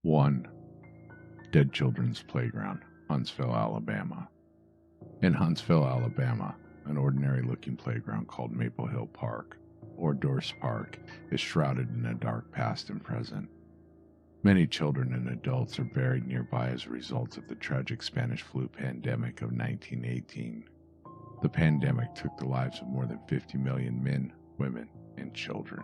1. Dead Children's Playground, Huntsville, Alabama. In Huntsville, Alabama, an ordinary-looking playground called Maple Hill Park, or Dorse Park, is shrouded in a dark past and present. Many children and adults are buried nearby as a result of the tragic Spanish flu pandemic of 1918. The pandemic took the lives of more than 50 million men, women, and children.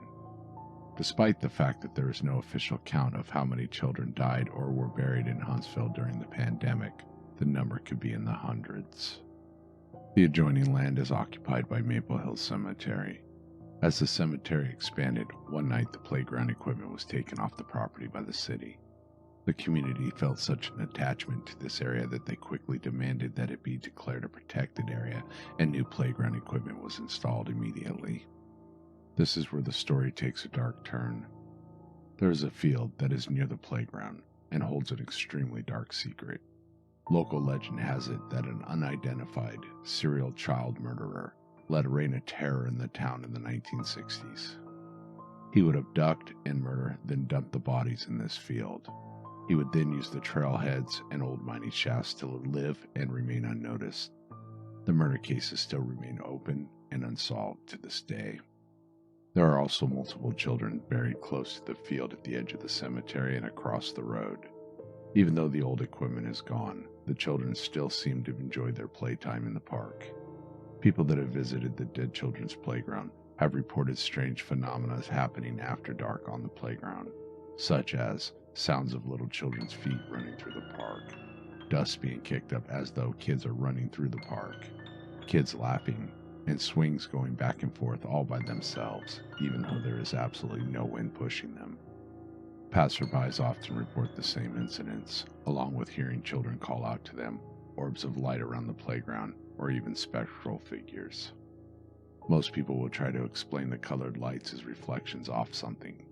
Despite the fact that there is no official count of how many children died or were buried in Huntsville during the pandemic, the number could be in the hundreds. The adjoining land is occupied by Maple Hill Cemetery. As the cemetery expanded, one night the playground equipment was taken off the property by the city. The community felt such an attachment to this area that they quickly demanded that it be declared a protected area and new playground equipment was installed immediately. This is where the story takes a dark turn. There is a field that is near the playground and holds an extremely dark secret. Local legend has it that an unidentified serial child murderer led a reign of terror in the town in the 1960s. He would abduct and murder, then dump the bodies in this field. He would then use the trailheads and old mining shafts to live and remain unnoticed. The murder cases still remain open and unsolved to this day. There are also multiple children buried close to the field at the edge of the cemetery and across the road. Even though the old equipment is gone, the children still seem to enjoy their playtime in the park. People that have visited the Dead Children's Playground have reported strange phenomena happening after dark on the playground, such as sounds of little children's feet running through the park, dust being kicked up as though kids are running through the park, kids laughing, and swings going back and forth all by themselves, even though there is absolutely no wind pushing them. Passerbys often report the same incidents, along with hearing children call out to them, orbs of light around the playground, or even spectral figures. Most people will try to explain the colored lights as reflections off something.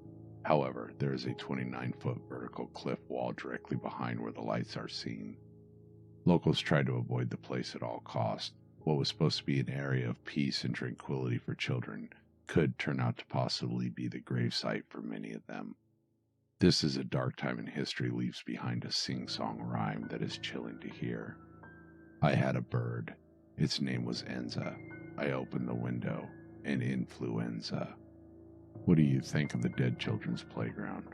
However, there is a 29-foot vertical cliff wall directly behind where the lights are seen. Locals try to avoid the place at all costs. What was supposed to be an area of peace and tranquility for children could turn out to possibly be the gravesite for many of them. This is a dark time in history leaves behind a sing-song rhyme that is chilling to hear. I had a bird. Its name was Enza. I opened the window, and influenza. What do you think of the Dead Children's Playground?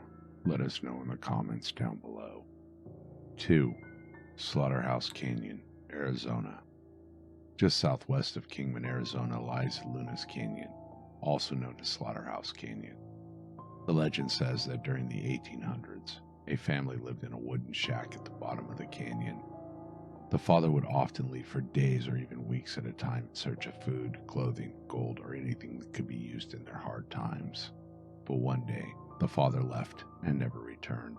Let us know in the comments down below. 2. Slaughterhouse Canyon, Arizona. Just southwest of Kingman, Arizona lies Luna's Canyon, also known as Slaughterhouse Canyon. The legend says that during the 1800s, a family lived in a wooden shack at the bottom of the canyon. The father would often leave for days or even weeks at a time in search of food, clothing, gold, or anything that could be used in their hard times. But one day, the father left and never returned.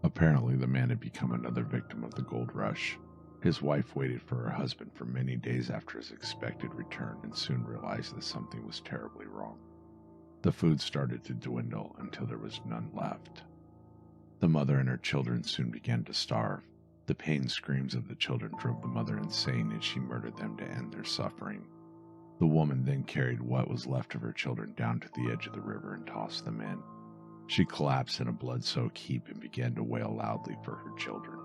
Apparently, the man had become another victim of the gold rush. His wife waited for her husband for many days after his expected return and soon realized that something was terribly wrong. The food started to dwindle until there was none left. The mother and her children soon began to starve. The pain screams of the children drove the mother insane and she murdered them to end their suffering. The woman then carried what was left of her children down to the edge of the river and tossed them in. She collapsed in a blood-soaked heap and began to wail loudly for her children.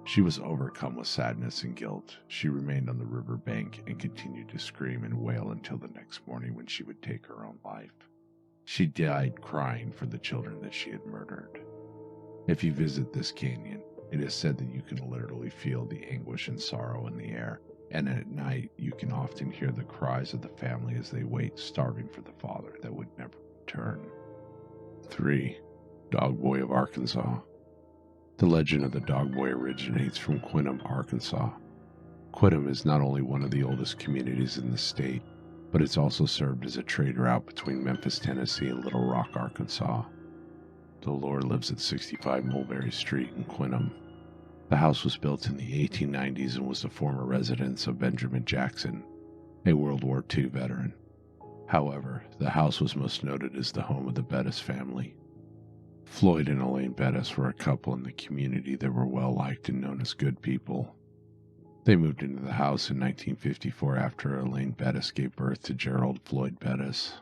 She was overcome with sadness and guilt. She remained on the river bank and continued to scream and wail until the next morning when she would take her own life. She died crying for the children that she had murdered. If you visit this canyon, it is said that you can literally feel the anguish and sorrow in the air, and at night you can often hear the cries of the family as they wait, starving for the father that would never return. 3. Dog Boy of Arkansas. The legend of the Dog Boy originates from Quittem, Arkansas. Quittem is not only one of the oldest communities in the state, but it's also served as a trade route between Memphis, Tennessee and Little Rock, Arkansas. The Lord lives at 65 Mulberry Street in Quittem. The house was built in the 1890s and was the former residence of Benjamin Jackson, a World War II veteran. However, the house was most noted as the home of the Bettis family. Floyd and Elaine Bettis were a couple in the community that were well-liked and known as good people. They moved into the house in 1954 after Elaine Bettis gave birth to Gerald Floyd Bettis.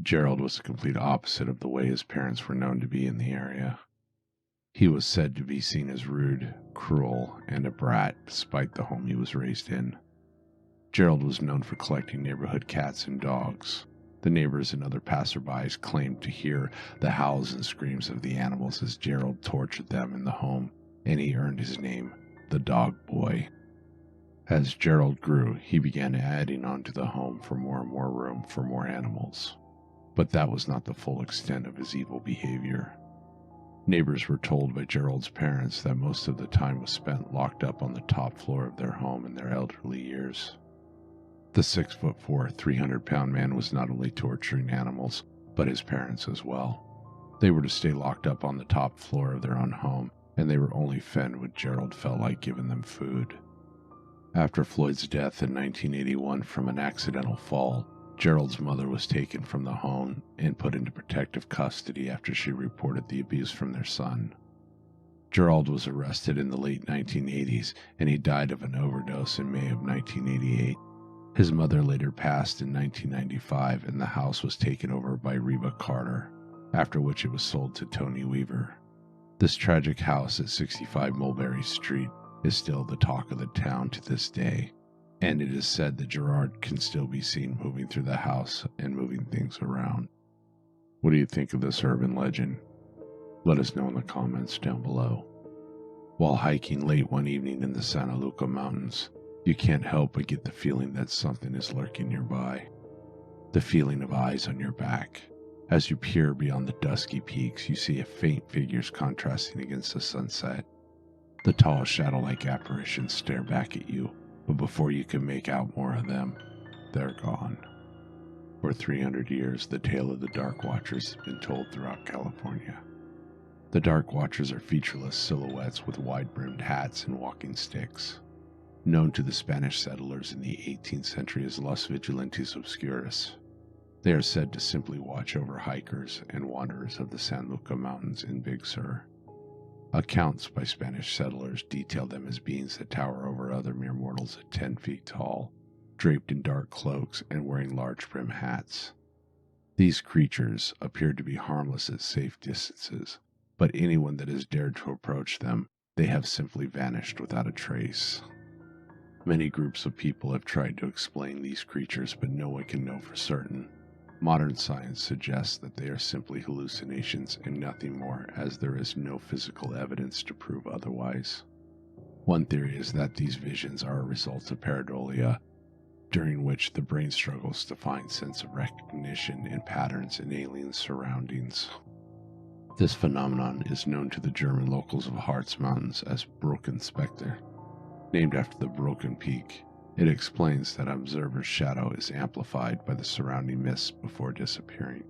Gerald was the complete opposite of the way his parents were known to be in the area. He was said to be seen as rude, cruel, and a brat despite the home he was raised in. Gerald was known for collecting neighborhood cats and dogs. The neighbors and other passerbys claimed to hear the howls and screams of the animals as Gerald tortured them in the home, and he earned his name, the Dog Boy. As Gerald grew, he began adding on to the home for more and more room for more animals. But that was not the full extent of his evil behavior. Neighbors were told by Gerald's parents that most of the time was spent locked up on the top floor of their home in their elderly years. The 6'4", 300-pound man was not only torturing animals, but his parents as well. They were to stay locked up on the top floor of their own home, and they were only fed when Gerald felt like giving them food. After Floyd's death in 1981 from an accidental fall, Gerald's mother was taken from the home and put into protective custody after she reported the abuse from their son. Gerald was arrested in the late 1980s, and he died of an overdose in May of 1988. His mother later passed in 1995, and the house was taken over by Reba Carter, after which it was sold to Tony Weaver. This tragic house at 65 Mulberry Street is still the talk of the town to this day, and it is said that Gerard can still be seen moving through the house and moving things around. What do you think of this urban legend? Let us know in the comments down below. While hiking late one evening in the Santa Lucia Mountains, you can't help but get the feeling that something is lurking nearby. The feeling of eyes on your back. As you peer beyond the dusky peaks, you see a faint figures contrasting against the sunset. The tall shadow-like apparitions stare back at you, but before you can make out more of them, they're gone. For 300 years, the tale of the Dark Watchers has been told throughout California. The Dark Watchers are featureless silhouettes with wide-brimmed hats and walking sticks. Known to the Spanish settlers in the 18th century as Los Vigilantes Obscuros, they are said to simply watch over hikers and wanderers of the San Lucia Mountains in Big Sur. Accounts by Spanish settlers detail them as beings that tower over other mere mortals at 10 feet tall, draped in dark cloaks and wearing large brim hats. These creatures appear to be harmless at safe distances, but anyone that has dared to approach them, they have simply vanished without a trace. Many groups of people have tried to explain these creatures, but no one can know for certain. Modern science suggests that they are simply hallucinations and nothing more, as there is no physical evidence to prove otherwise. One theory is that these visions are a result of pareidolia, during which the brain struggles to find sense of recognition and patterns in alien surroundings. This phenomenon is known to the German locals of Harz Mountains as Broken Spectre. Named after the Broken Peak, it explains that an observer's shadow is amplified by the surrounding mist before disappearing.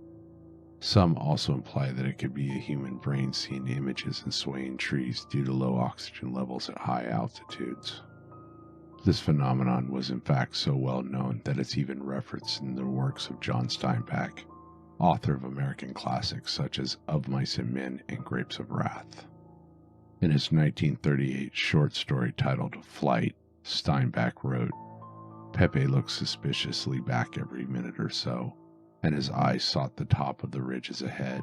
Some also imply that it could be a human brain seeing images in swaying trees due to low oxygen levels at high altitudes. This phenomenon was in fact so well known that it's even referenced in the works of John Steinbeck, author of American classics such as Of Mice and Men and Grapes of Wrath. In his 1938 short story titled Flight, Steinbeck wrote, "Pepe looked suspiciously back every minute or so, and his eyes sought the top of the ridges ahead.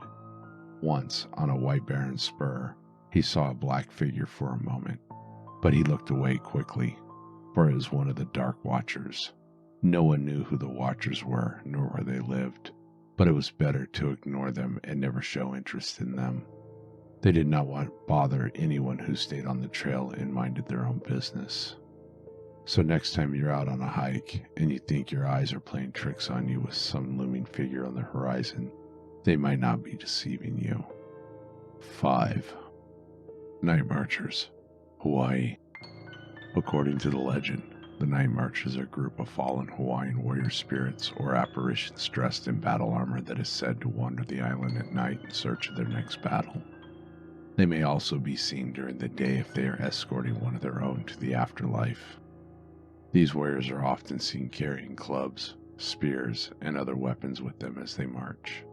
Once, on a white barren spur, he saw a black figure for a moment, but he looked away quickly, for it was one of the Dark Watchers. No one knew who the Watchers were, nor where they lived, but it was better to ignore them and never show interest in them. They did not want to bother anyone who stayed on the trail and minded their own business. So next time you're out on a hike and you think your eyes are playing tricks on you with some looming figure on the horizon, they might not be deceiving you." 5. Nightmarchers, Hawaii. According to the legend, the Nightmarchers are a group of fallen Hawaiian warrior spirits or apparitions dressed in battle armor that is said to wander the island at night in search of their next battle. They may also be seen during the day if they are escorting one of their own to the afterlife. These warriors are often seen carrying clubs, spears, and other weapons with them as they march.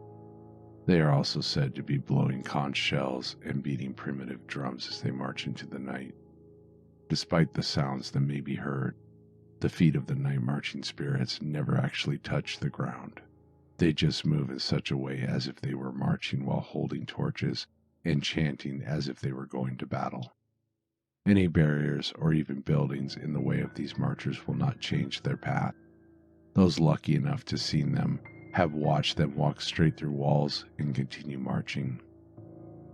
They are also said to be blowing conch shells and beating primitive drums as they march into the night. Despite the sounds that may be heard, the feet of the night marching spirits never actually touch the ground. They just move in such a way as if they were marching while holding torches and chanting as if they were going to battle. Any barriers or even buildings in the way of these marchers will not change their path. Those lucky enough to see them have watched them walk straight through walls and continue marching.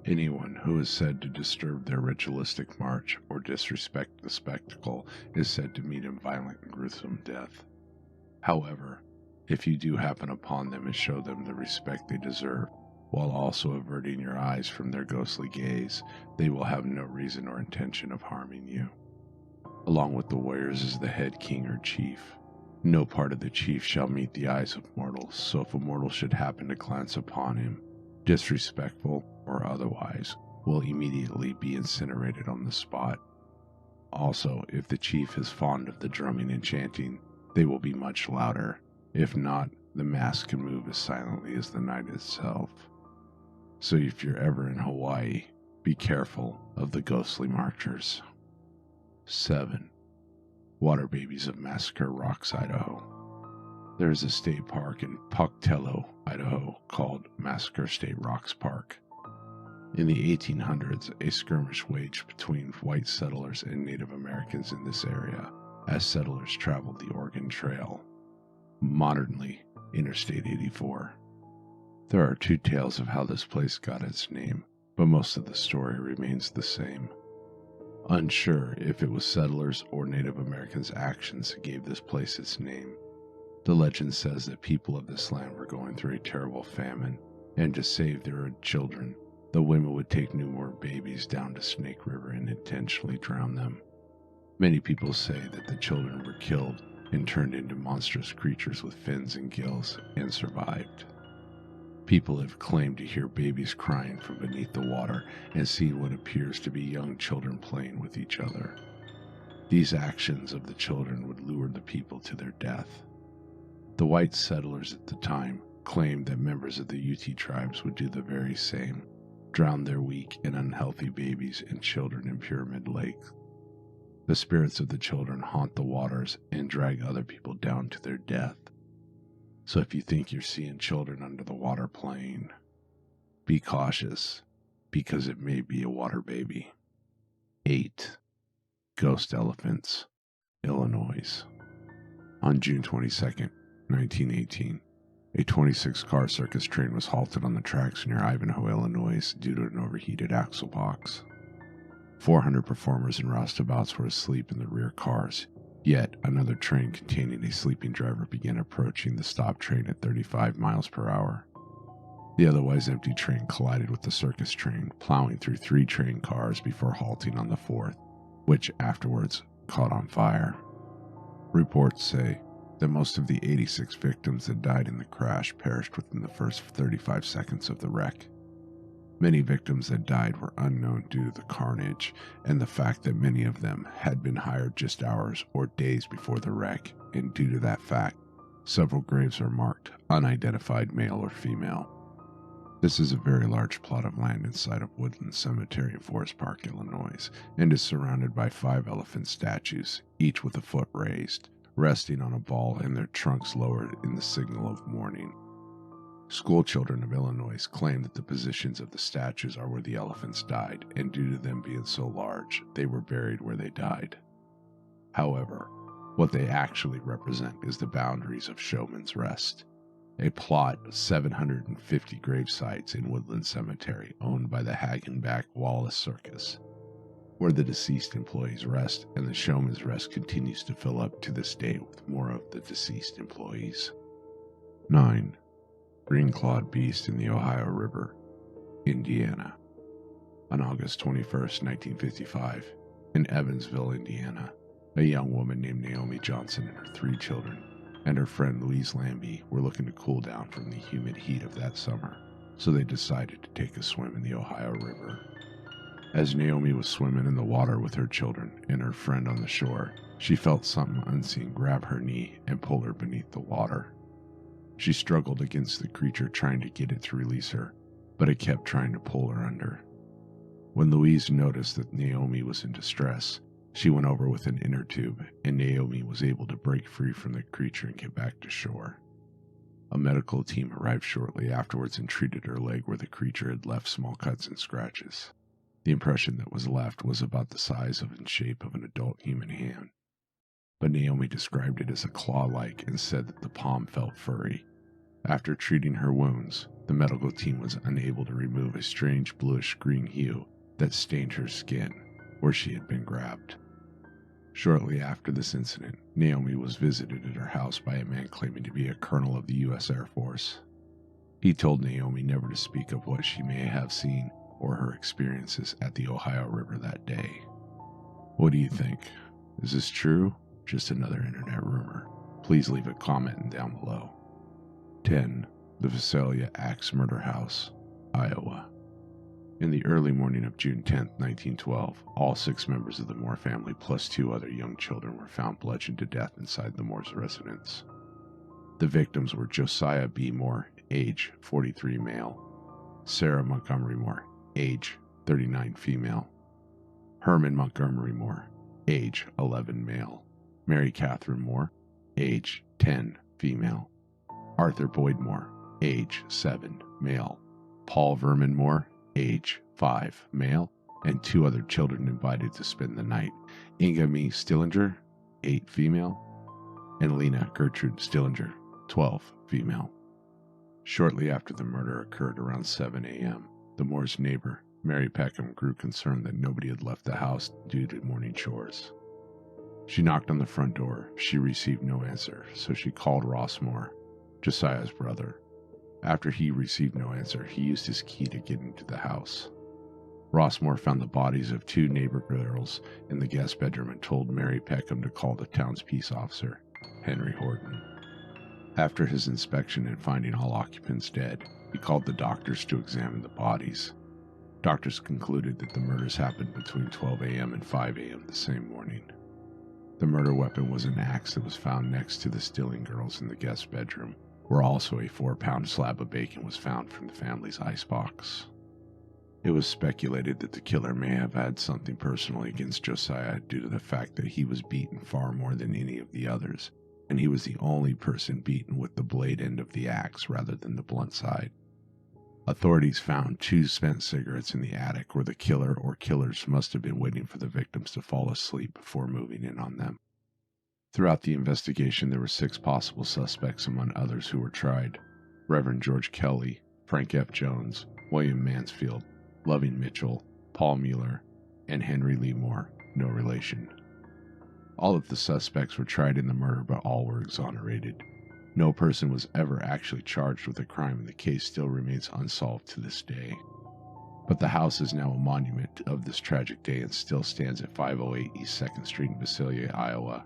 Anyone who is said to disturb their ritualistic march or disrespect the spectacle is said to meet a violent and gruesome death. However, if you do happen upon them and show them the respect they deserve, while also averting your eyes from their ghostly gaze, they will have no reason or intention of harming you. Along with the warriors is the head king or chief. No part of the chief shall meet the eyes of mortals, so if a mortal should happen to glance upon him, disrespectful or otherwise, will immediately be incinerated on the spot. Also, if the chief is fond of the drumming and chanting, they will be much louder. If not, the mass can move as silently as the night itself. So if you're ever in Hawaii, be careful of the ghostly marchers. 7. Water Babies of Massacre Rocks, Idaho. There is a state park in Pocatello, Idaho, called Massacre State Rocks Park. In the 1800s, a skirmish waged between white settlers and Native Americans in this area as settlers traveled the Oregon Trail, modernly Interstate 84. There are two tales of how this place got its name, but most of the story remains the same. Unsure if it was settlers or Native Americans' actions that gave this place its name, the legend says that people of this land were going through a terrible famine, and to save their children, the women would take newborn babies down to Snake River and intentionally drown them. Many people say that the children were killed and turned into monstrous creatures with fins and gills and survived. People have claimed to hear babies crying from beneath the water and seen what appears to be young children playing with each other. These actions of the children would lure the people to their death. The white settlers at the time claimed that members of the Ute tribes would do the very same, drown their weak and unhealthy babies and children in Pyramid Lake. The spirits of the children haunt the waters and drag other people down to their death. So if you think you're seeing children under the water playing, be cautious, because it may be a water baby. 8. Ghost Elephants, Illinois. On June 22nd, 1918, a 26-car circus train was halted on the tracks near Idaho, Illinois due to an overheated axle box. 400 performers and roustabouts were asleep in the rear cars, yet another train containing a sleeping driver began approaching the stop train at 35 miles per hour. The otherwise empty train collided with the circus train, plowing through 3 train cars before halting on the 4th, which afterwards caught on fire. Reports say that most of the 86 victims that died in the crash perished within the first 35 seconds of the wreck. Many victims that died were unknown due to the carnage and the fact that many of them had been hired just hours or days before the wreck, and due to that fact, several graves are marked unidentified male or female. This is a very large plot of land inside of Woodland Cemetery in Forest Park, Illinois, and is surrounded by 5 elephant statues, each with a foot raised, resting on a ball and their trunks lowered in the signal of mourning. School children of Illinois claim that the positions of the statues are where the elephants died, and due to them being so large, they were buried where they died. However, what they actually represent is the boundaries of Showman's Rest, a plot of 750 grave sites in Woodland Cemetery owned by the Hagenbeck Wallace Circus, where the deceased employees rest, and the Showman's Rest continues to fill up to this day with more of the deceased employees. 9. Green-clawed beast in the Ohio River, Indiana. On August 21, 1955, in Evansville, Indiana, a young woman named Naomi Johnson and her 3 children and her friend Louise Lambie were looking to cool down from the humid heat of that summer, so they decided to take a swim in the Ohio River. As Naomi was swimming in the water with her children and her friend on the shore, she felt something unseen grab her knee and pull her beneath the water. She struggled against the creature, trying to get it to release her, but it kept trying to pull her under. When Louise noticed that Naomi was in distress, she went over with an inner tube, and Naomi was able to break free from the creature and get back to shore. A medical team arrived shortly afterwards and treated her leg where the creature had left small cuts and scratches. The impression that was left was about the size and shape of an adult human hand, but Naomi described it as a claw-like and said that the palm felt furry. After treating her wounds, the medical team was unable to remove a strange bluish-green hue that stained her skin where she had been grabbed. Shortly after this incident, Naomi was visited at her house by a man claiming to be a colonel of the U.S. Air Force. He told Naomi never to speak of what she may have seen or her experiences at the Ohio River that day. What do you think? Is this true? Just another internet rumor? Please leave a comment down below. 10. The Villisca Axe Murder House, Iowa. In the early morning of June 10, 1912, all 6 members of the Moore family plus 2 other young children were found bludgeoned to death inside the Moore's residence. The victims were Josiah B. Moore, age 43 male, Sarah Montgomery Moore, age 39 female, Herman Montgomery Moore, age 11 male, Mary Catherine Moore, age 10 female, Arthur Boyd Moore, age 7 male, Paul Vernon Moore, age 5 male, and 2 other children invited to spend the night, Inga Mee Stillinger, 8 female, and Lena Gertrude Stillinger, 12 female. Shortly after the murder occurred around 7 a.m., the Moore's neighbor, Mary Peckham, grew concerned that nobody had left the house due to morning chores. She knocked on the front door. She received no answer, so she called Ross Moore, Josiah's brother. After he received no answer, he used his key to get into the house. Ross Moore found the bodies of 2 neighbor girls in the guest bedroom and told Mary Peckham to call the town's peace officer, Henry Horton. After his inspection and finding all occupants dead, he called the doctors to examine the bodies. Doctors concluded that the murders happened between 12 a.m. and 5 a.m. the same morning. The murder weapon was an axe that was found next to the Stilling girls in the guest bedroom, where also a 4-pound slab of bacon was found from the family's icebox. It was speculated that the killer may have had something personal against Josiah due to the fact that he was beaten far more than any of the others, and he was the only person beaten with the blade end of the axe rather than the blunt side. Authorities found 2 spent cigarettes in the attic where the killer or killers must have been waiting for the victims to fall asleep before moving in on them. Throughout the investigation, there were 6 possible suspects among others who were tried: Reverend George Kelly, Frank F. Jones, William Mansfield, Loving Mitchell, Paul Mueller, and Henry Lee Moore, no relation. All of the suspects were tried in the murder, but all were exonerated. No person was ever actually charged with a crime, and the case still remains unsolved to this day. But the house is now a monument of this tragic day and still stands at 508 East 2nd Street in Villisca, Iowa.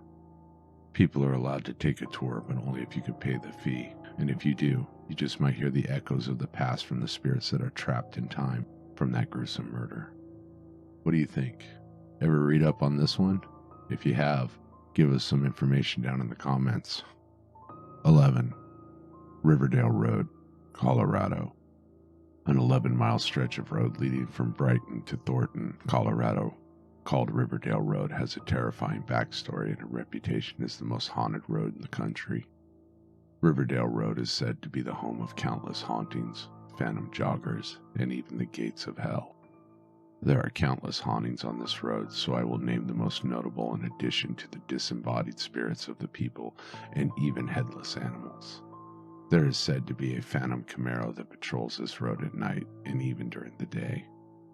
People are allowed to take a tour, but only if you could pay the fee, and if you do, you just might hear the echoes of the past from the spirits that are trapped in time from that gruesome murder. What do you think? Ever read up on this one? If you have, give us some information down in the comments. 11. Riverdale Road, Colorado. An 11-mile stretch of road leading from Brighton to Thornton, Colorado, called Riverdale Road, has a terrifying backstory and a reputation as the most haunted road in the country. Riverdale Road is said to be the home of countless hauntings, phantom joggers, and even the gates of hell. There are countless hauntings on this road, so I will name the most notable in addition to the disembodied spirits of the people and even headless animals. There is said to be a phantom Camaro that patrols this road at night and even during the day.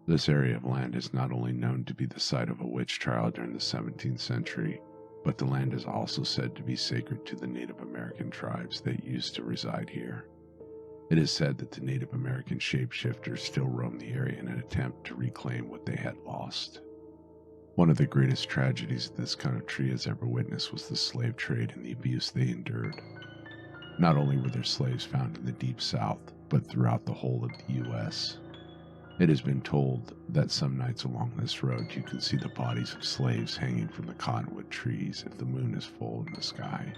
This area of land is not only known to be the site of a witch trial during the 17th century, but the land is also said to be sacred to the Native American tribes that used to reside here. It is said that the Native American shapeshifters still roam the area in an attempt to reclaim what they had lost. One of the greatest tragedies this country has ever witnessed was the slave trade and the abuse they endured. Not only were there slaves found in the Deep South, but throughout the whole of the U.S. It has been told that some nights along this road you can see the bodies of slaves hanging from the cottonwood trees if the moon is full in the sky.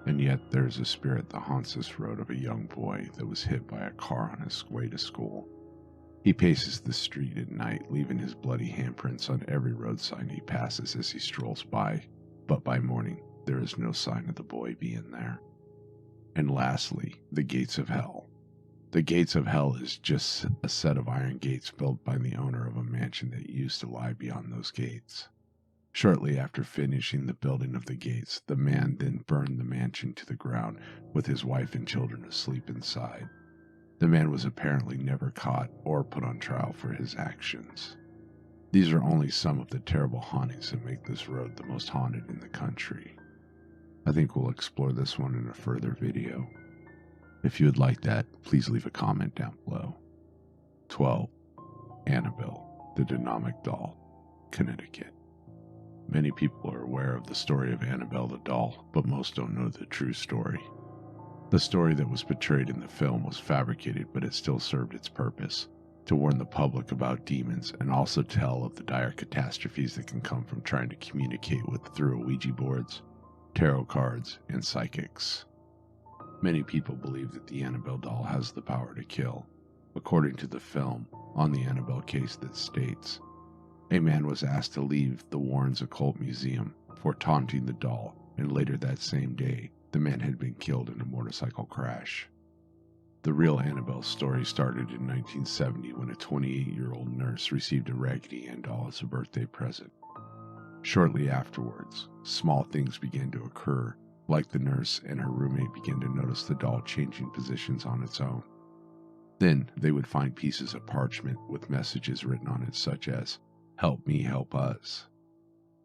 And yet there is a spirit that haunts this road of a young boy that was hit by a car on his way to school. He paces the street at night, leaving his bloody handprints on every road sign he passes as he strolls by, but by morning there is no sign of the boy being there. And lastly, the gates of hell. The gates of hell is just a set of iron gates built by the owner of a mansion that used to lie beyond those gates. Shortly after finishing the building of the gates, the man then burned the mansion to the ground with his wife and children asleep inside. The man was apparently never caught or put on trial for his actions. These are only some of the terrible hauntings that make this road the most haunted in the country. I think we'll explore this one in a further video. If you would like that, please leave a comment down below. 12. Annabelle, the Demonic Doll, Connecticut. Many people are aware of the story of Annabelle the doll, but most don't know the true story. The story that was portrayed in the film was fabricated, but it still served its purpose, to warn the public about demons and also tell of the dire catastrophes that can come from trying to communicate through Ouija boards, tarot cards, and psychics. Many people believe that the Annabelle doll has the power to kill. According to the film, on the Annabelle case that states, a man was asked to leave the Warrens Occult Museum for taunting the doll, and later that same day, the man had been killed in a motorcycle crash. The real Annabelle story started in 1970 when a 28-year-old nurse received a Raggedy Ann doll as a birthday present. Shortly afterwards, small things began to occur, like the nurse and her roommate began to notice the doll changing positions on its own. Then they would find pieces of parchment with messages written on it such as, "Help me, help us."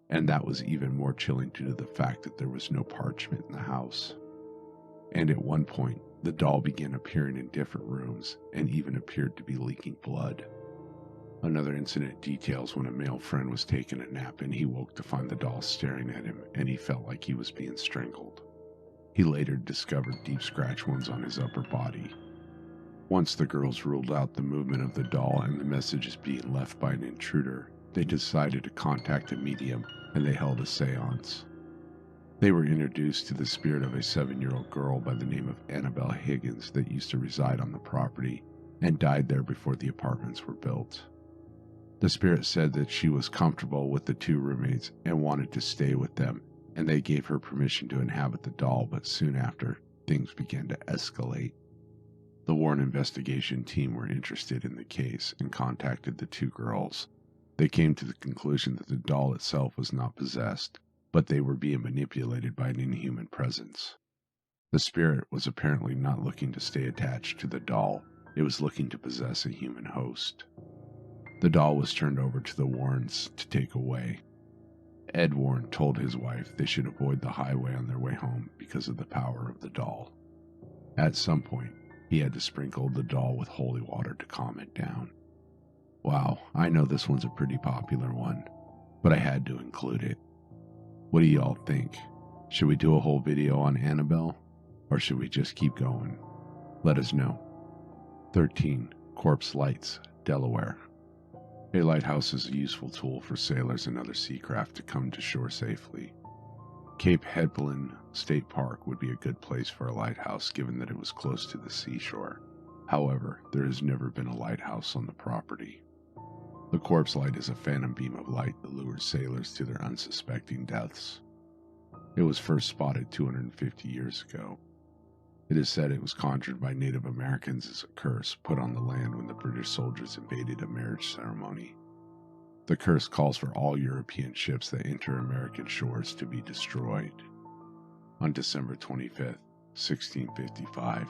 And that was even more chilling due to the fact that there was no parchment in the house. And at one point, the doll began appearing in different rooms and even appeared to be leaking blood. Another incident details when a male friend was taking a nap and he woke to find the doll staring at him and he felt like he was being strangled. He later discovered deep scratch wounds on his upper body. Once the girls ruled out the movement of the doll and the messages being left by an intruder, they decided to contact a medium and they held a seance. They were introduced to the spirit of a 7-year-old girl by the name of Annabelle Higgins that used to reside on the property and died there before the apartments were built. The spirit said that she was comfortable with the two roommates and wanted to stay with them, and they gave her permission to inhabit the doll, but soon after, things began to escalate. The Warren investigation team were interested in the case and contacted the two girls. They came to the conclusion that the doll itself was not possessed, but they were being manipulated by an inhuman presence. The spirit was apparently not looking to stay attached to the doll, it was looking to possess a human host. The doll was turned over to the Warrens to take away. Ed Warren told his wife they should avoid the highway on their way home because of the power of the doll. At some point, he had to sprinkle the doll with holy water to calm it down. Wow, I know this one's a pretty popular one, but I had to include it. What do y'all think? Should we do a whole video on Annabelle, or should we just keep going? Let us know. 13. Corpse Lights, Delaware. A lighthouse is a useful tool for sailors and other seacraft to come to shore safely. Cape Hedlund State Park would be a good place for a lighthouse given that it was close to the seashore. However, there has never been a lighthouse on the property. The corpse light is a phantom beam of light that lures sailors to their unsuspecting deaths. It was first spotted 250 years ago. It is said it was conjured by Native Americans as a curse put on the land when the British soldiers invaded a marriage ceremony. The curse calls for all European ships that enter American shores to be destroyed. On December 25, 1655,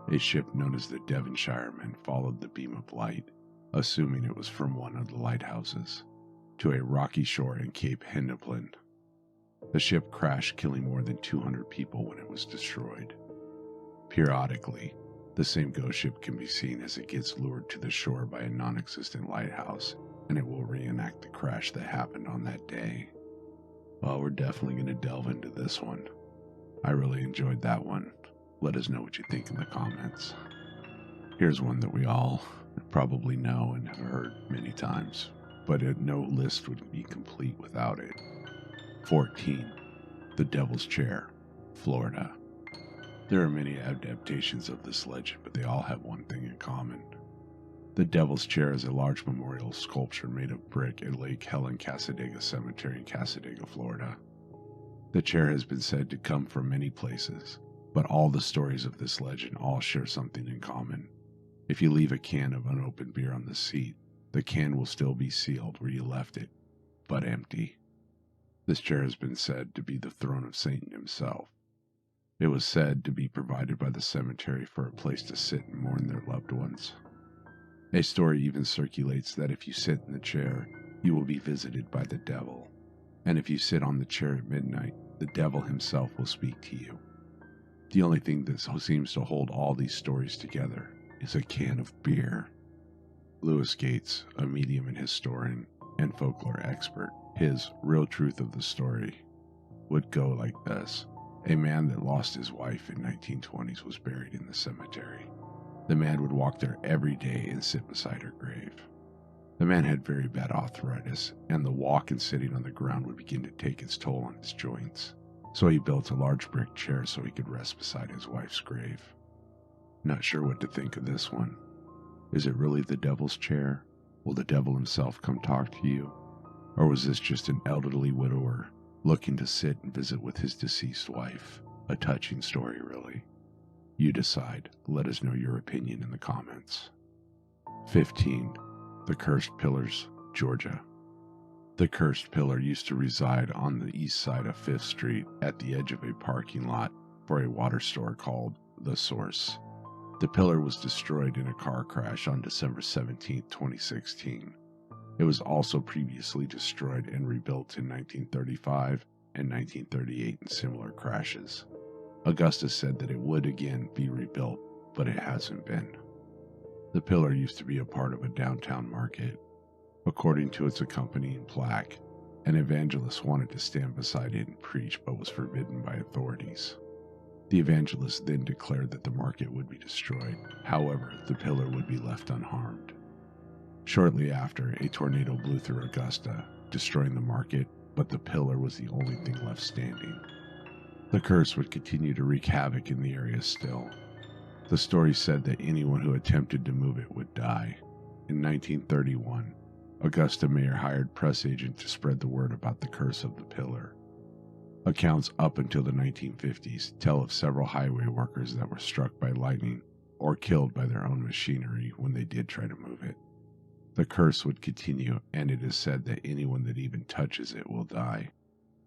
a ship known as the Devonshireman followed the beam of light, assuming it was from one of the lighthouses, to a rocky shore in Cape Hedlund. The ship crashed, killing more than 200 people when it was destroyed. Periodically, the same ghost ship can be seen as it gets lured to the shore by a non-existent lighthouse, and it will reenact the crash that happened on that day. Well, we're definitely going to delve into this one. I really enjoyed that one. Let us know what you think in the comments. Here's one that we all probably know and have heard many times, but no list would be complete without it. 14. The Devil's Chair, Florida. There are many adaptations of this legend, but they all have one thing in common. The Devil's Chair is a large memorial sculpture made of brick at Lake Helen Cassadaga Cemetery in Cassadaga, Florida. The chair has been said to come from many places, But all the stories of this legend all share something in common. If you leave a can of unopened beer on the seat, the can will still be sealed where you left it, but empty. This chair has been said to be the throne of Satan himself. It was said to be provided by the cemetery for a place to sit and mourn their loved ones. A story even circulates that if you sit in the chair, you will be visited by the devil. And if you sit on the chair at midnight, the devil himself will speak to you. The only thing that seems to hold all these stories together is a can of beer. Lewis Gates, a medium and historian and folklore expert, his real truth of the story would go like this. A man that lost his wife in 1920s was buried in the cemetery. The man would walk there every day and sit beside her grave. The man had very bad arthritis, and the walk and sitting on the ground would begin to take its toll on his joints. So he built a large brick chair so he could rest beside his wife's grave. Not sure what to think of this one. Is it really the devil's chair? Will the devil himself come talk to you? Or was this just an elderly widower looking to sit and visit with his deceased wife? A touching story, really. You decide. Let us know your opinion in the comments. 15. The Cursed Pillars, Georgia. The Cursed Pillar used to reside on the east side of 5th Street at the edge of a parking lot for a water store called The Source. The pillar was destroyed in a car crash on December 17, 2016. It was also previously destroyed and rebuilt in 1935 and 1938 in similar crashes. Augusta said that it would again be rebuilt, but it hasn't been. The pillar used to be a part of a downtown market. According to its accompanying plaque, an evangelist wanted to stand beside it and preach but was forbidden by authorities. The evangelist then declared that the market would be destroyed. However, the pillar would be left unharmed. Shortly after, a tornado blew through Augusta, destroying the market, but the pillar was the only thing left standing. The curse would continue to wreak havoc in the area still. The story said that anyone who attempted to move it would die. In 1931, Augusta mayor hired press agents to spread the word about the curse of the pillar. Accounts up until the 1950s tell of several highway workers that were struck by lightning or killed by their own machinery when they did try to move it. The curse would continue, and it is said that anyone that even touches it will die.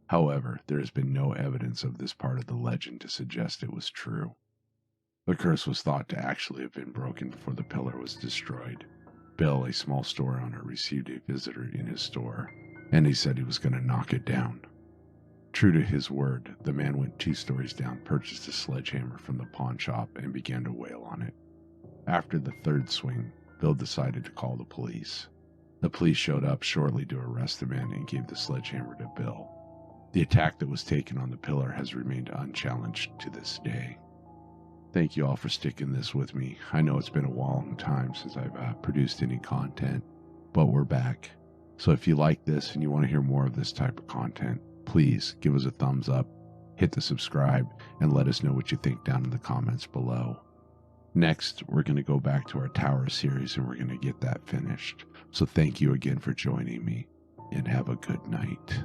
However, there has been no evidence of this part of the legend to suggest it was true. The curse was thought to actually have been broken before the pillar was destroyed. Bill, a small store owner, received a visitor in his store, and he said he was going to knock it down. True to his word, the man went 2 stories down, purchased a sledgehammer from the pawn shop, and began to wail on it. After the 3rd swing, Bill decided to call the police. The police showed up shortly to arrest the man and gave the sledgehammer to Bill. The attack that was taken on the pillar has remained unchallenged to this day. Thank you all for sticking this with me. I know it's been a long time since I've produced any content, but we're back. So if you like this and you want to hear more of this type of content, please give us a thumbs up, hit the subscribe, and let us know what you think down in the comments below. Next, we're going to go back to our Tower series and we're going to get that finished. So thank you again for joining me, and have a good night.